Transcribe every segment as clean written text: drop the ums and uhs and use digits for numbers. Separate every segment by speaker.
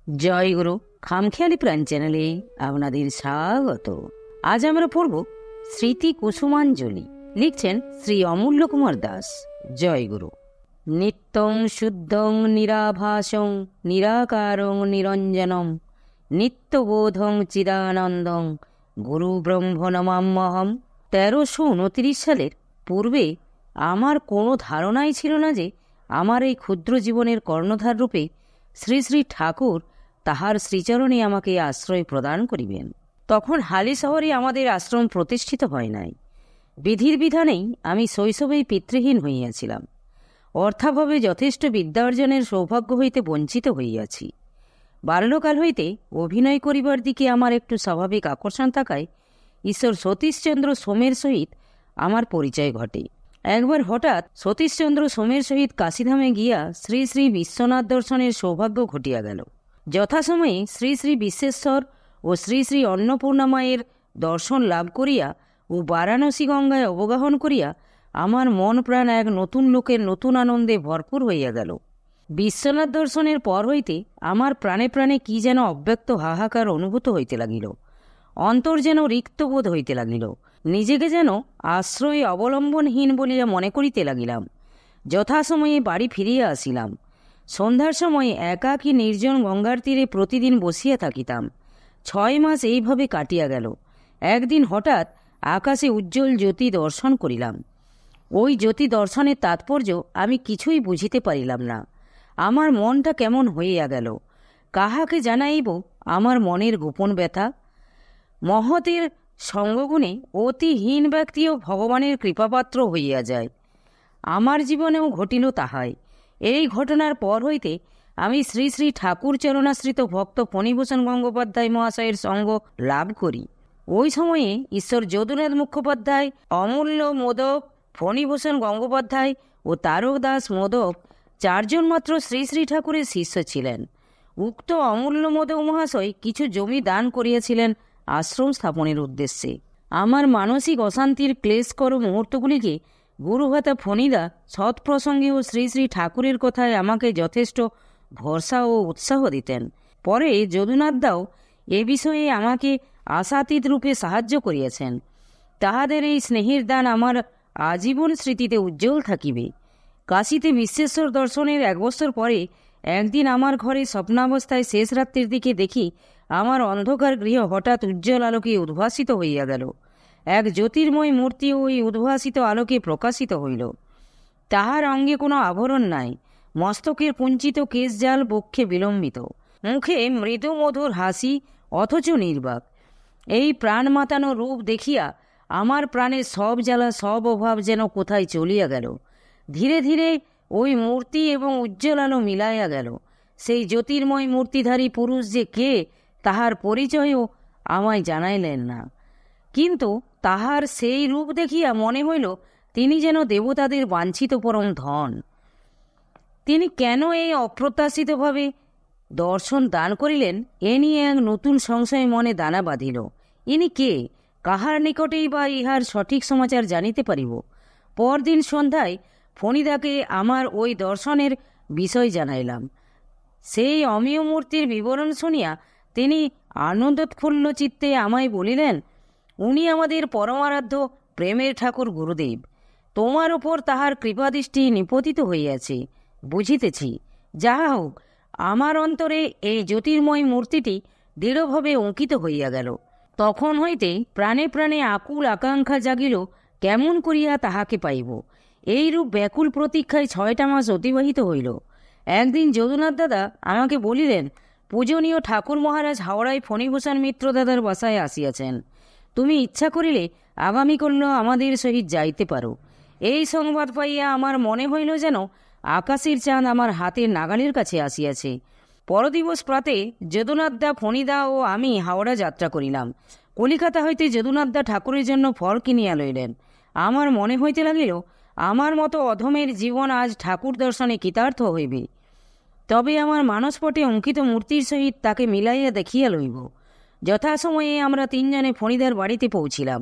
Speaker 1: জয় গুরু খামখেয়ালি প্রাণ চ্যানেলে আপনাদের স্বাগত। আজ আমরা পড়ব স্মৃতি কুসুমাঞ্জলি। লিখছেন শ্রী অমূল্য কুমার দাস। জয় গুরু। নিত্যং শুদ্ধং নিরাভাসং নিরাকারং নিরঞ্জনম নিত্যবোধং চিদানন্দং গুরু ব্রহ্ম নমাম্যহম। 1329 সালের পূর্বে আমার কোনো ধারণাই ছিল না যে আমার এই ক্ষুদ্র জীবনের কর্ণধার রূপে শ্রী শ্রী ঠাকুর তাহার শ্রীচরণে আমাকে আশ্রয় প্রদান করিবেন। তখন হালি শহরে আমাদের আশ্রম প্রতিষ্ঠিত হয় নাই। বিধির বিধানেই আমি শৈশবেই পিতৃহীন হইয়াছিলাম। অর্থাভাবে যথেষ্ট বিদ্যা অর্জনের সৌভাগ্য হইতে বঞ্চিত হইয়াছি। বাল্যকাল হইতে অভিনয় করিবার দিকে আমার একটু স্বাভাবিক আকর্ষণ থাকায় ঈশ্বর সতীশচন্দ্র সোমের সহিত আমার পরিচয় ঘটে। একবার হঠাৎ সতীশচন্দ্র সোমের সহিত কাশীধামে গিয়া শ্রী শ্রী বিশ্বনাথ দর্শনের সৌভাগ্য ঘটিয়া গেল। যথাসময়ে শ্রী শ্রী বিশ্বেশ্বর ও শ্রী শ্রী অন্নপূর্ণা মায়ের দর্শন লাভ করিয়া ও বারাণসী গঙ্গায় অবগাহন করিয়া আমার মন প্রাণ এক নতুন লোকের নতুন আনন্দে ভরপুর হইয়া গেল। বিশ্বনাথ দর্শনের পর হইতে আমার প্রাণে প্রাণে কি যেন অব্যক্ত হাহাকার অনুভূত হইতে লাগিল। অন্তর যেন রিক্তবোধ হইতে লাগিল। নিজেকে যেন আশ্রয় অবলম্বনহীন বলিয়া মনে করিতে লাগিলাম। যথাসময়ে বাড়ি ফিরিয়া আসিলাম। সন্ধ্যার সময় একাকী নির্জন গঙ্গার তীরে প্রতিদিন বসিয়া থাকিতাম। 6 মাস এইভাবে কাটিয়া গেল। একদিন হঠাৎ আকাশে উজ্জ্বল জ্যোতি দর্শন করিলাম। ওই জ্যোতি দর্শনের তাৎপর্য আমি কিছুই বুঝিতে পারিলাম না। আমার মনটা কেমন হইয়া গেল। কাহাকে জানাইব আমার মনের গোপন ব্যথা? মহতের সঙ্গগুণে অতিহীন ব্যক্তিও ভগবানের কৃপাপাত্র হইয়া যায়। আমার জীবনেও ঘটিল তাহাই। এই ঘটনার পর হইতে আমি শ্রী শ্রী ঠাকুর চরণাশ্রিত ভক্ত ফণীভূষণ গঙ্গোপাধ্যায় মহাশয়ের সঙ্গ লাভ করি। ওই সময়ে ঈশ্বর যদুনাথ মুখোপাধ্যায়, অমূল্য মোদক, ফণীভূষণ গঙ্গোপাধ্যায় ও তারক দাস মোদক 4 জন মাত্র শ্রী শ্রী ঠাকুরের শিষ্য ছিলেন। উক্ত অমূল্য মোদক মহাশয় কিছু জমি দান করিয়াছিলেন আশ্রম স্থাপনের উদ্দেশ্যে। আমার মানসিক অশান্তির ক্লেশকর মুহূর্তগুলিকে গুরুভাতা ফণীদা সৎপ্রসঙ্গে ও শ্রী শ্রী ঠাকুরের কথায় আমাকে যথেষ্ট ভরসা ও উৎসাহ দিতেন। পরে যদুনাথদাও এ বিষয়ে আমাকে আশাতীত রূপে সাহায্য করিয়াছেন। তাহাদের এই স্নেহের দান আমার আজীবন স্মৃতিতে উজ্জ্বল থাকিবে। কাশীতে বিশ্বেশ্বর দর্শনের 1 বছর পরে একদিন আমার ঘরে স্বপ্নাবস্থায় শেষ রাত্রির দিকে দেখি আমার অন্ধকার গৃহ হঠাৎ উজ্জ্বল আলোকে উদ্ভাসিত হইয়া গেল। এক জ্যোতির্ময় মূর্তি ওই উদ্ভাসিত আলোকে প্রকাশিত হইল। তাহার অঙ্গে কোনো আভরণ নাই। মস্তকের কুঞ্চিত কেশজাল বক্ষে বিলম্বিত, মুখে মৃদু মধুর হাসি, অথচ নির্বাক। এই প্রাণ মাতানো রূপ দেখিয়া আমার প্রাণের সব জ্বালা সব অভাব যেন কোথায় চলিয়া গেল। ধীরে ধীরে ওই মূর্তি এবং উজ্জ্বল আলো মিলাইয়া গেল। সেই জ্যোতির্ময় মূর্তিধারী পুরুষ যে কে তাহার পরিচয়ও আমায় জানাইলেন না। কিন্তু তাহার সেই রূপ দেখিয়া মনে হইল তিনি যেন দেবতাদের বাঞ্ছিত পরম ধন। তিনি কেন এই অপ্রত্যাশিতভাবে দর্শন দান করিলেন এ নিয়ে এক নতুন সংশয় মনে দানা বাঁধিল। ইনি কে? কাহার নিকটেই বা ইহার সঠিক সমাচার জানিতে পারিব? পরদিন সন্ধ্যায় ফণীদাকে আমার ওই দর্শনের বিষয় জানাইলাম। সেই অমীয় মূর্তির বিবরণ শুনিয়া তিনি আনন্দোৎফুল্ল চিত্তে আমায় বলিলেন, উনি আমাদের পরমারাধ্য প্রেমের ঠাকুর গুরুদেব। তোমার ওপর তাহার কৃপাদৃষ্টি নিপতিত হইয়াছে। বুঝিতেছি। যাহা হোক, আমার অন্তরে এই জ্যোতির্ময় মূর্তিটি দৃঢ়ভাবে অঙ্কিত হইয়া গেল। তখন হইতে প্রাণে প্রাণে আকুল আকাঙ্ক্ষা জাগিল কেমন করিয়া তাহাকে পাইব। এইরূপ ব্যাকুল প্রতীক্ষায় 6টা মাস অতিবাহিত হইল। একদিন যদুনাথ দাদা আমাকে বলিলেন, পূজনীয় ঠাকুর মহারাজ হাওড়ায় ফণীভূষণ মিত্র দাদার বাসায় আসিয়াছেন। তুমি ইচ্ছা করিলে আগামীকাল আমাদের সহিত যাইতে পারো। এই সংবাদ পাইয়া আমার মনে হইল যেন আকাশের চাঁদ আমার হাতের নাগালের কাছে আসিয়াছে। পরদিবস প্রাতে যদুনাথদা, ফণীদা ও আমি হাওড়া যাত্রা করিলাম। কলিকাতা হইতে যদুনাথদা ঠাকুরের জন্য ফল কিনিয়া লইলেন। আমার মনে হইতে লাগিল আমার মতো অধমের জীবন আজ ঠাকুর দর্শনে কৃতার্থ হইবে। তবে আমার মানসপটে অঙ্কিত মূর্তির সহিত তাকে মিলাইয়া দেখিয়া লইব। যথাসময়ে আমরা 3 জনে ফণীদার বাড়িতে পৌঁছিলাম।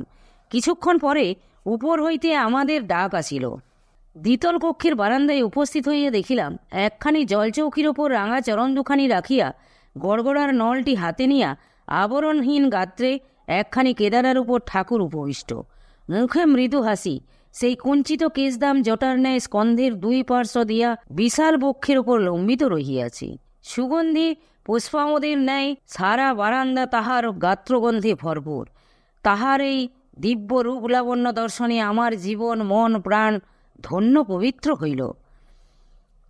Speaker 1: কিছুক্ষণ পরে উপর হইতে আমাদের ডাক আসিল। দ্বিতল কক্ষের বারান্দায় উপস্থিত হইয়া দেখিলাম একখানি জলচৌকির ওপর রাঙা চরণ দুখানি রাখিয়া গড়গড়ার নলটি হাতে নিয়া আবরণহীন গাত্রে একখানি কেদারার উপর ঠাকুর উপবিষ্ট, মুখে মৃদু হাসি, সেই কুঞ্চিত কেশদাম জটার ন্যায় স্কন্ধের দুই পার্শ্ব দিয়া বিশাল বক্ষের উপর লম্বিত রহিয়াছে। সুগন্ধি পুষ্পামদের ন্যায় সারা বারান্দা তাহার গাত্রগন্ধে ভরপুর। তাহার এই দিব্য রূপ লাবণ্য দর্শনে আমার জীবন মন প্রাণ ধন্য পবিত্র হইল।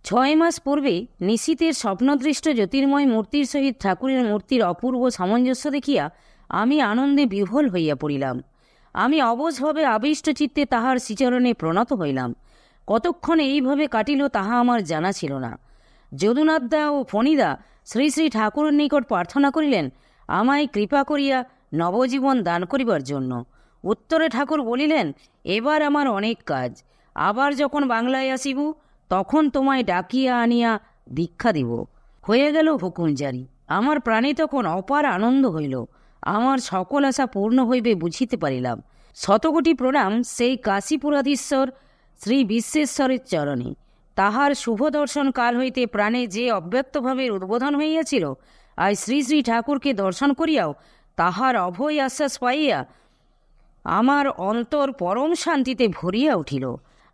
Speaker 1: 6 মাস পূর্বে নিশীথের স্বপ্নদৃষ্ট জ্যোতির্ময় মূর্তির সহিত ঠাকুরের মূর্তির অপূর্ব সামঞ্জস্য দেখিয়া আমি আনন্দে বিহ্বল হইয়া পড়িলাম। আমি অবশভাবে আবিষ্ট চিত্তে তাহার শ্রীচরণে প্রণত হইলাম। কতক্ষণ এইভাবে কাটিল তাহা আমার জানা ছিল না। যদুনাথদা ও ফণিদা শ্রী শ্রী ঠাকুরের নিকট প্রার্থনা করিলেন আমায় কৃপা করিয়া নবজীবন দান করিবার জন্য। উত্তরে ঠাকুর বলিলেন, এবার আমার অনেক কাজ, আবার যখন বাংলায় আসিব তখন তোমায় ডাকিয়া আনিয়া দীক্ষা দিব। হয়ে গেল হুকুম জারি। আমার প্রাণে তখন অপার আনন্দ হইল। আমার সকল আশা পূর্ণ হইবে বুঝিতে পারিলাম। শতকোটি প্রণাম সেই কাশীপুরাধীশ্বর শ্রী বিশ্বেশ্বরের চরণে। তাহার শুভ দর্শন কাল হইতে প্রাণে যে অব্যক্তভাবে উদ্বোধন হইয়াছিল, আজ শ্রী শ্রী ঠাকুরকে দর্শন করিয়াও তাহার অভয় আশ্বাস পাইয়া আমার অন্তর পরম শান্তিতে ভরিয়া উঠিল।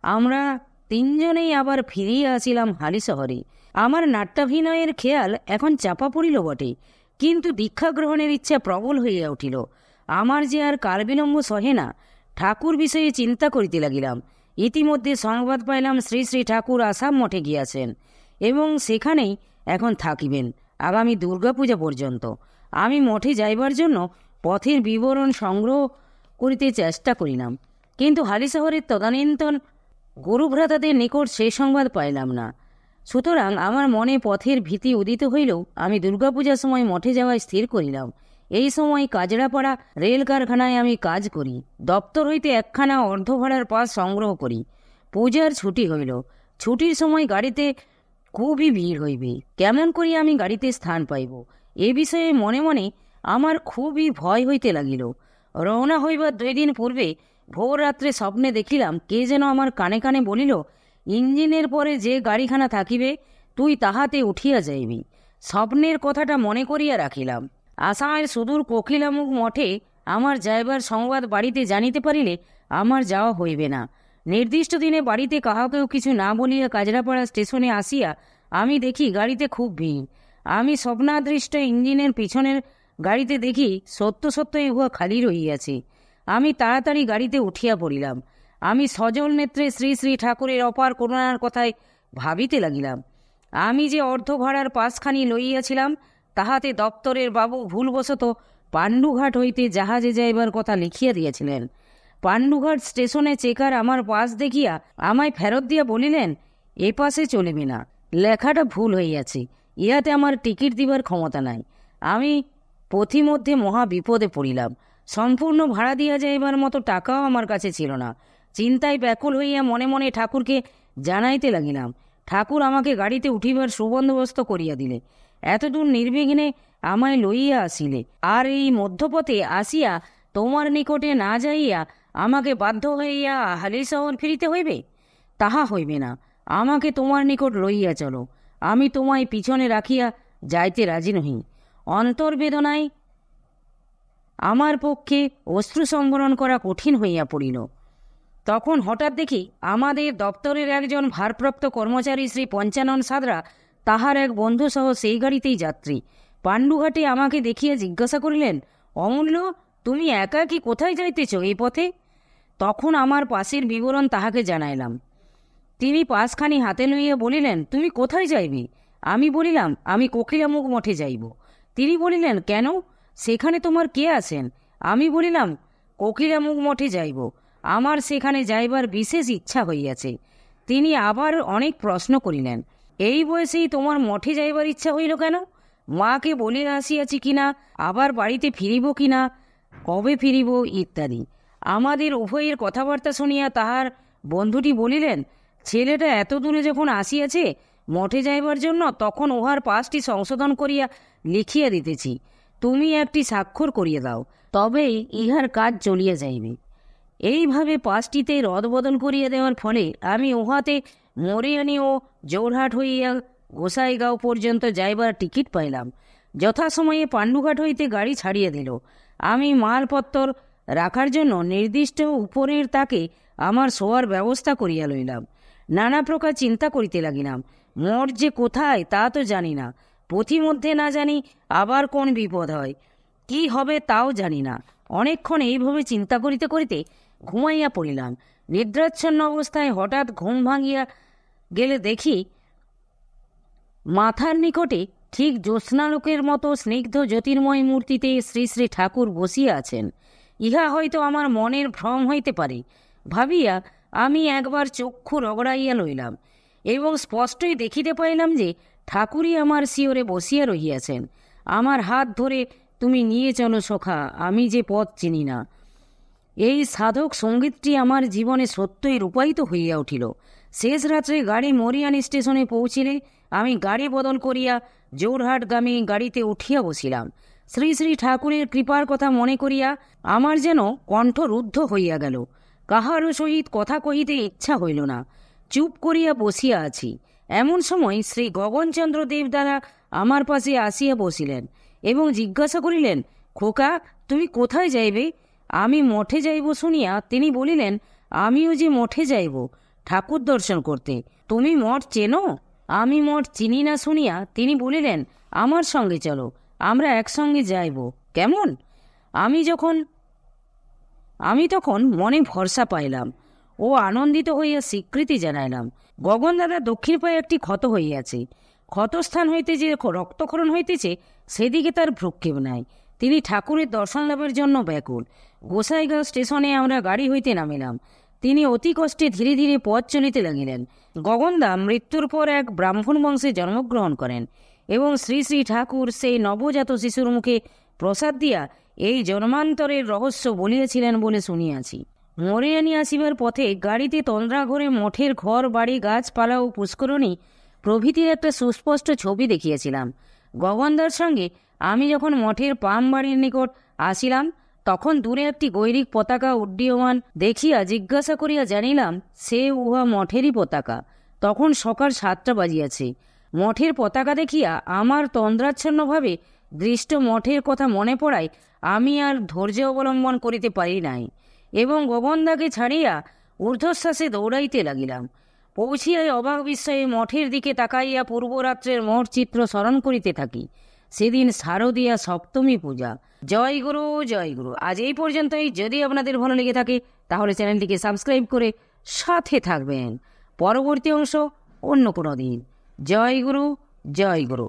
Speaker 1: আমরা তিনজনেই আবার ফিরিয়া আসিলাম হালি শহরে। আমার নাট্যাভিনয়ের খেয়াল এখন চাপা পড়িল বটে, কিন্তু দীক্ষা গ্রহণের ইচ্ছা প্রবল হইয়া উঠিল। আমার যে আর কালবিলম্ব সহে না, ঠাকুর বিষয়ে চিন্তা করিতে লাগিলাম। ইতিমধ্যে সংবাদ পাইলাম শ্রী শ্রী ঠাকুর আসাম মঠে গিয়াছেন এবং সেখানেই এখন থাকিবেন আগামী দুর্গাপূজা পর্যন্ত। আমি মঠে যাইবার জন্য পথের বিবরণ সংগ্রহ করিতে চেষ্টা করিলাম, কিন্তু হালি শহরের তদানীন্তন গুরুভ্রাতাদের নিকট সে সংবাদ পাইলাম না। সুতরাং আমার মনে পথের ভীতি উদিত হইলেও আমি দুর্গাপূজার সময় মঠে যাওয়ায় স্থির করিলাম। এই সময় কাজড়াপাড়া রেল কারখানায় আমি কাজ করি। দপ্তর হইতে একখানা অর্ধভাড়ার পাস সংগ্রহ করি। পূজার ছুটি হইল। ছুটির সময় গাড়িতে খুবই ভিড় হইবে। কেমন করিয়া আমি গাড়িতে স্থান পাইব, এ বিষয়ে মনে মনে আমার খুবই ভয় হইতে লাগিল। রওনা হইবার 2 দিন পূর্বে ভোর রাত্রে স্বপ্নে দেখিলাম কে যেন আমার কানে কানে বলিল, ইঞ্জিনের পরে যে গাড়িখানা থাকিবে তুই তাহাতে উঠিয়া যাইবি। স্বপ্নের কথাটা মনে করিয়া রাখিলাম। আসামের সুদূর কোকিলামুখ মঠে আমার যাইবার সংবাদ বাড়িতে জানিতে পারিলে আমার যাওয়া হইবে না। নির্দিষ্ট দিনে বাড়িতে কাহাকেও কিছু না বলিয়া কাজরাপাড়া স্টেশনে আসিয়া আমি দেখি গাড়িতে খুব ভিড়। আমি স্বপ্নাদৃষ্ট ইঞ্জিনের পিছনের গাড়িতে দেখি সত্য সত্যই উহা খালি রহিয়াছে। আমি তাড়াতাড়ি গাড়িতে উঠিয়া পড়িলাম। আমি সজল নেত্রে শ্রী শ্রী ঠাকুরের অপার করুণার কথায় ভাবিতে লাগিলাম। আমি যে অর্ধভাড়ার পাসখানি লইয়াছিলাম তাহাতে দপ্তরের বাবু ভুলবশত পাণ্ডুঘাট হইতে জাহাজে যাইবার কথা লিখিয়া দিয়েছিলেন। পাণ্ডুঘাট স্টেশনে চেকার আমার পাস দেখিয়া আমায় ফেরত দিয়া বলিলেন, এ পাশে চলিবে না, লেখাটা ভুল হইয়াছে, ইহাতে আমার টিকিট দিবার ক্ষমতা নাই। আমি পথিমধ্যে মহা বিপদে পড়িলাম। সম্পূর্ণ ভাড়া দিয়া যাইবার মতো টাকাও আমার কাছে ছিল না। চিন্তায় ব্যাকুল হইয়া মনে মনে ঠাকুরকে জানাইতে লাগিলাম। ঠাকুর আমাকে গাড়িতে উঠিবার সুবন্দোবস্ত করিয়া দিলে, এতদূর নির্বিঘ্নে আমায় লইয়া আসিলে, আর এই মধ্যপথে আসিয়া তোমার নিকটে না যাইয়া আমাকে বাধ্য হইয়া হালি শহর ফিরিতে হইবে? তাহা হইবে না। আমাকে তোমার নিকট লইয়া চলো। আমি তোমায় পিছনে রাখিয়া যাইতে রাজি নহি। অন্তর্বেদনায় আমার পক্ষে অশ্রু সংবরণ করা কঠিন হইয়া পড়িল। তখন হঠাৎ দেখি আমাদের দপ্তরের একজন ভারপ্রাপ্ত কর্মচারী শ্রী পঞ্চানন সাদরা তাহার এক বন্ধুসহ সেই গাড়িতেই যাত্রী। পাণ্ডুঘাটে আমাকে দেখিয়া জিজ্ঞাসা করিলেন, অমূল্য, তুমি একা কি কোথায় যাইতেছ এই পথে? তখন আমার পাশের বিবরণ তাহাকে জানাইলাম। তিনি পাসখানি হাতে লইয়া বলিলেন, তুমি কোথায় যাইবে? আমি বলিলাম, আমি কোকিলামুখ মঠে যাইব। তিনি বলিলেন, কেন? সেখানে তোমার কে আছেন? আমি বলিলাম, কোকিলামুখ মঠে যাইব, আমার সেখানে যাইবার বিশেষ ইচ্ছা হইয়াছে। তিনি আবার অনেক প্রশ্ন করিলেন, এই বয়সেই তোমার মঠে যাইবার ইচ্ছা হইল কেন? মাকে বলিয়া আসিয়াছি কিনা, আবার বাড়িতে ফিরিব কিনা, কবে ফিরিব ইত্যাদি। আমাদের উভয়ের কথাবার্তা শুনিয়া তাহার বন্ধুটি বলিলেন, ছেলেটা এত দূরে যখন আসিয়াছে মঠে যাইবার জন্য, তখন উহার পাসটি সংশোধন করিয়া লিখিয়া দিতেছি। তুমি একটি স্বাক্ষর করিয়া দাও, তবেই ইহার কাজ চলিয়া যাইবে। এইভাবে পাসটিতে রদবদল করিয়া দেওয়ার ফলে আমি উহাতে মরিয়ানি ও জোরহাট হইয়া গোসাইগাঁও পর্যন্ত যাইবার টিকিট পাইলাম। যথাসময়ে পাণ্ডুঘাট হইতে গাড়ি ছাড়িয়ে দিল। আমি মালপত্তর রাখার জন্য নির্দিষ্ট উপরের তাকে আমার শোয়ার ব্যবস্থা করিয়া লইলাম। নানা প্রকার চিন্তা করিতে লাগিলাম। মঠ যে কোথায় তা তো জানি না, পথিমধ্যে না জানি আবার কোন বিপদ হয়, কি হবে তাও জানি না। অনেকক্ষণ এইভাবে চিন্তা করিতে করিতে ঘুমাইয়া পড়িলাম। নিদ্রাচ্ছন্ন অবস্থায় হঠাৎ ঘুম ভাঙিয়া গেলে দেখি মাথার নিকটে ঠিক জ্যোৎস্নালোকের মতো স্নিগ্ধ জ্যোতির্ময় মূর্তিতে শ্রী শ্রী ঠাকুর বসিয়া আছেন। ইহা হয়তো আমার মনের ভ্রম হইতে পারে ভাবিয়া আমি একবার চক্ষু রগড়াইয়া লইলাম এবং স্পষ্টই দেখিতে পাইলাম যে ঠাকুরই আমার শিয়রে বসিয়া রহিয়াছেন। আমার হাত ধরে, তুমি নিয়ে চলো সখা, আমি যে পথ চিনি না। এই সাধক সঙ্গীতটি আমার জীবনে সত্যই রূপায়িত হইয়া উঠিল। শেষ রাত্রে গাড়ি মরিয়ানি স্টেশনে পৌঁছিলে আমি গাড়ি বদল করিয়া জোরহাটগামী গাড়িতে উঠিয়া বসিলাম। শ্রী শ্রী ঠাকুরের কৃপার কথা মনে করিয়া আমার যেন কণ্ঠ রুদ্ধ হইয়া গেল। কাহারও সহিত কথা কহিতে ইচ্ছা হইল না। চুপ করিয়া বসিয়া আছি। এমন সময় শ্রী গগনচন্দ্র দেবদাদা আমার পাশে আসিয়া বসিলেন এবং জিজ্ঞাসা করিলেন, খোকা, তুমি কোথায় যাইবে? আমি মঠে যাইব শুনিয়া তিনি বলিলেন, আমিও যে মঠে যাইব ঠাকুর দর্শন করতে। তুমি মঠ চেনো? আমি মঠ চিনি না শুনিয়া তিনি বলিলেন, আমার সঙ্গে চলো, আমরা একসঙ্গে যাইব, কেমন? আমি তখন মনে ভরসা পাইলাম ও আনন্দিত হইয়া স্বীকৃতি জানাইলাম। গগন দাদা দক্ষিণ পায়ে একটি ক্ষত হইয়াছে। ক্ষতস্থান হইতে যে রক্তক্ষরণ হইতেছে সেদিকে তার ভ্রুক্ষেপ নাই। তিনি ঠাকুরের দর্শন লাভের জন্য ব্যাকুল। গোসাইগাঁও স্টেশনে আমরা গাড়ি হইতে নামিলাম। তিনি অতি কষ্টে ধীরে ধীরে পথ চলিতে লাগিলেন। গগনদা মৃত্যুর পর এক ব্রাহ্মণ বংশে জন্মগ্রহণ করেন এবং শ্রী শ্রী ঠাকুর সেই নবজাত শিশুর মুখে প্রসাদ দিয়া এই জন্মান্তরের রহস্য বলিয়াছিলেন বলে শুনিয়াছি। মরিয়ানি আসিবার পথে গাড়িতে তন্দ্রাঘরে মঠের ঘর বাড়ি গাছপালা ও পুষ্করণী প্রভৃতির একটা সুস্পষ্ট ছবি দেখিয়াছিলাম। গগনদার সঙ্গে আমি যখন মঠের পাম বাড়ির নিকট আসিলাম তখন দূরে একটি গৈরিক পতাকা উড্ডীয়মান দেখিয়া জিজ্ঞাসা করিয়া জানিলাম সে উহা মঠেরই পতাকা। তখন সকাল 7টা বাজিয়াছে। মঠের পতাকা দেখিয়া আমার তন্দ্রাচ্ছন্নভাবে দৃষ্ট মঠের কথা মনে পড়ায় আমি আর ধৈর্য অবলম্বন করিতে পারি নাই এবং গগনদাকে ছাড়িয়া ঊর্ধ্বশ্বাসে দৌড়াইতে লাগিলাম। পৌঁছিয়াই অবাক বিস্ময়ে মঠের দিকে তাকাইয়া পূর্বরাত্রের মঠ চিত্র স্মরণ করিতে থাকি। সেদিন শারদীয়া সপ্তমী পূজা। জয় গুরু, জয় গুরু। আজ এই পর্যন্তই। যদি আপনাদের ভালো লেগে থাকে তাহলে চ্যানেলটিকে সাবস্ক্রাইব করে সাথে থাকবেন। পরবর্তী অংশ অন্য কোনো দিন। জয় গুরু, জয় গুরু।